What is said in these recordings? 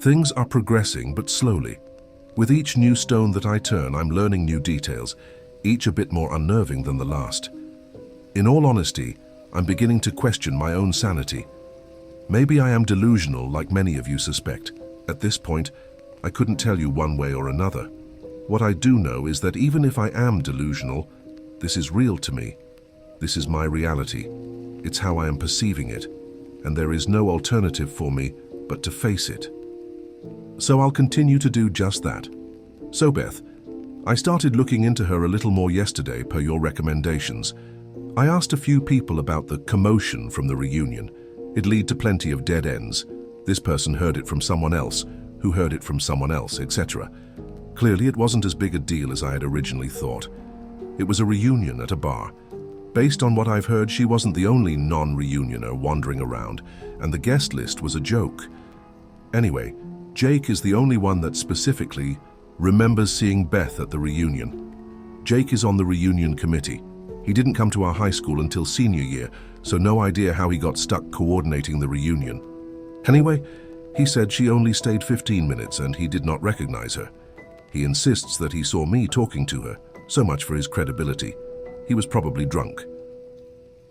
Things are progressing, but slowly. With each new stone that I turn, I'm learning new details, each a bit more unnerving than the last. In all honesty, I'm beginning to question my own sanity. Maybe I am delusional, like many of you suspect. At this point, I couldn't tell you one way or another. What I do know is that even if I am delusional, this is real to me. This is my reality. It's how I am perceiving it, and there is no alternative for me but to face it. So I'll continue to do just that. So Beth, I started looking into her a little more yesterday per your recommendations. I asked a few people about the commotion from the reunion. It'd lead to plenty of dead ends. This person heard it from someone else, who heard it from someone else, etc. Clearly, it wasn't as big a deal as I had originally thought. It was a reunion at a bar. Based on what I've heard, she wasn't the only non-reunioner wandering around, and the guest list was a joke. Anyway, Jake is the only one that specifically remembers seeing Beth at the reunion. Jake is on the reunion committee. He didn't come to our high school until senior year, so no idea how he got stuck coordinating the reunion. Anyway, he said she only stayed 15 minutes and he did not recognize her. He insists that he saw me talking to her, so much for his credibility. He was probably drunk.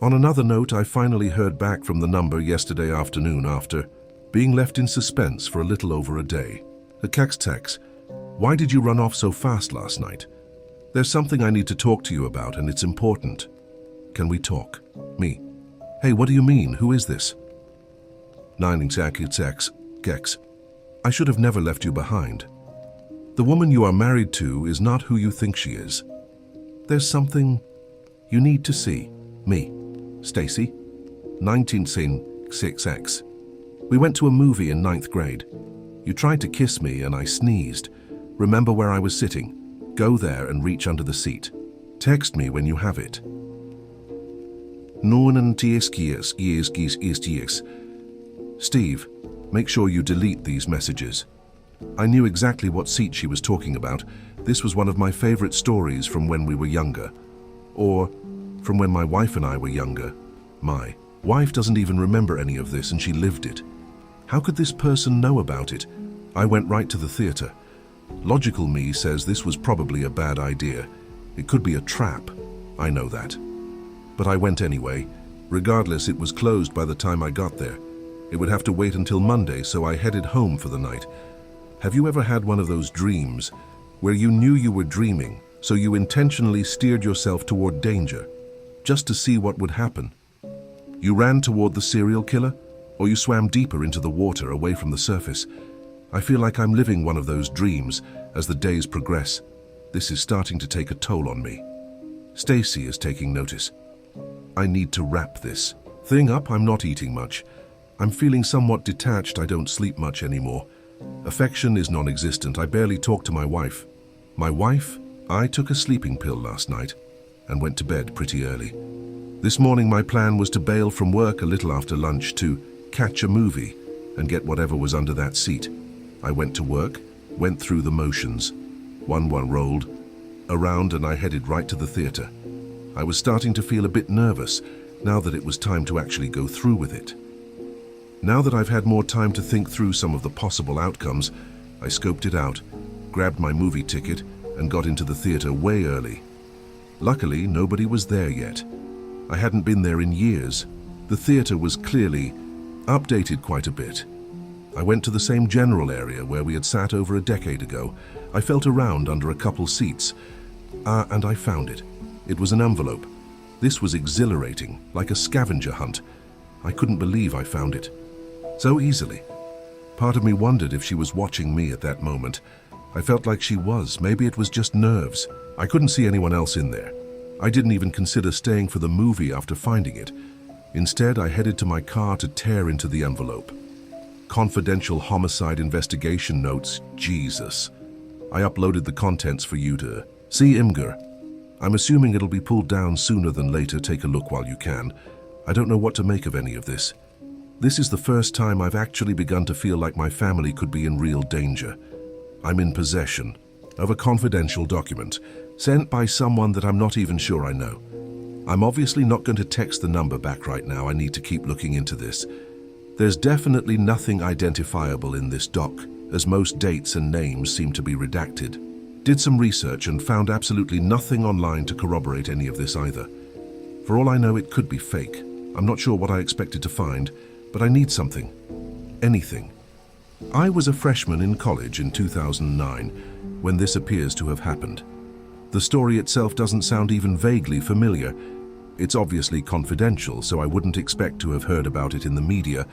On another note, I finally heard back from the number yesterday afternoon after being left in suspense for a little over a day. Tex, why did you run off so fast last night? There's something I need to talk to you about, and it's important. Can we talk? Me. Hey, what do you mean? Who is this? Gex. I should have never left you behind. The woman you are married to is not who you think she is. There's something you need to see. Me. Stacy. 1966X. We went to a movie in 9th grade. You tried to kiss me and I sneezed. Remember where I was sitting? Go there and reach under the seat. Text me when you have it. Steve, make sure you delete these messages. I knew exactly what seat she was talking about. This was one of my favorite stories from when we were younger. Or from when my wife and I were younger. My wife doesn't even remember any of this, and she lived it. How could this person know about it? I went right to the theater. Logical me says this was probably a bad idea. It could be a trap. I know that. But I went anyway. Regardless, it was closed by the time I got there. It would have to wait until Monday, so I headed home for the night. Have you ever had one of those dreams where you knew you were dreaming, so you intentionally steered yourself toward danger, just to see what would happen? You ran toward the serial killer, or you swam deeper into the water away from the surface? I feel like I'm living one of those dreams as the days progress. This is starting to take a toll on me. Stacy is taking notice. I need to wrap this thing up. I'm not eating much. I'm feeling somewhat detached. I don't sleep much anymore. Affection is non-existent. I barely talk to my wife. My wife? I took a sleeping pill last night and went to bed pretty early. This morning my plan was to bail from work a little after lunch to catch a movie and get whatever was under that seat. I went to work, went through the motions. One rolled around and I headed right to the theater. I was starting to feel a bit nervous now that it was time to actually go through with it. Now that I've had more time to think through some of the possible outcomes, I scoped it out, grabbed my movie ticket, and got into the theater way early. Luckily, nobody was there yet. I hadn't been there in years. The theater was clearly updated quite a bit. I went to the same general area where we had sat over a decade ago. I felt around under a couple seats, and I found it. It was an envelope. This was exhilarating, like a scavenger hunt. I couldn't believe I found it so easily. Part of me wondered if she was watching me at that moment. I felt like she was. Maybe it was just nerves. I couldn't see anyone else in there. I didn't even consider staying for the movie after finding it. Instead, I headed to my car to tear into the envelope. Confidential homicide investigation notes. Jesus. I uploaded the contents for you to see. Imgur. I'm assuming it'll be pulled down sooner than later. Take a look while you can. I don't know what to make of any of this. This is the first time I've actually begun to feel like my family could be in real danger. I'm in possession of a confidential document sent by someone that I'm not even sure I know. I'm obviously not going to text the number back right now. I need to keep looking into this. There's definitely nothing identifiable in this as most dates and names seem to be redacted. Did some research and found absolutely nothing online to corroborate any of this either. For all I know, it could be fake. I'm not sure what I expected to find, but I need something. Anything. I was a freshman in college in 2009 when this appears to have happened. The story itself doesn't sound even vaguely familiar. It's obviously confidential, so I wouldn't expect to have heard about it in the media,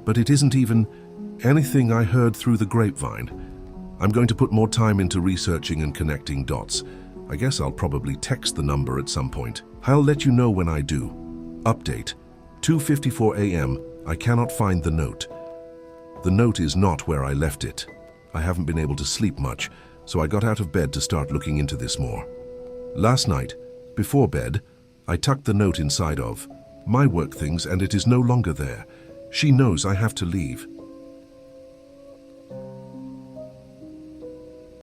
but it isn't even anything I heard through the grapevine. I'm going to put more time into researching and connecting dots. I guess I'll probably text the number at some point. I'll let you know when I do. Update. 2:54 a.m. I cannot find the note. The note is not where I left it. I haven't been able to sleep much, so I got out of bed to start looking into this more. Last night, before bed, I tucked the note inside of my work things and it is no longer there. She knows I have to leave.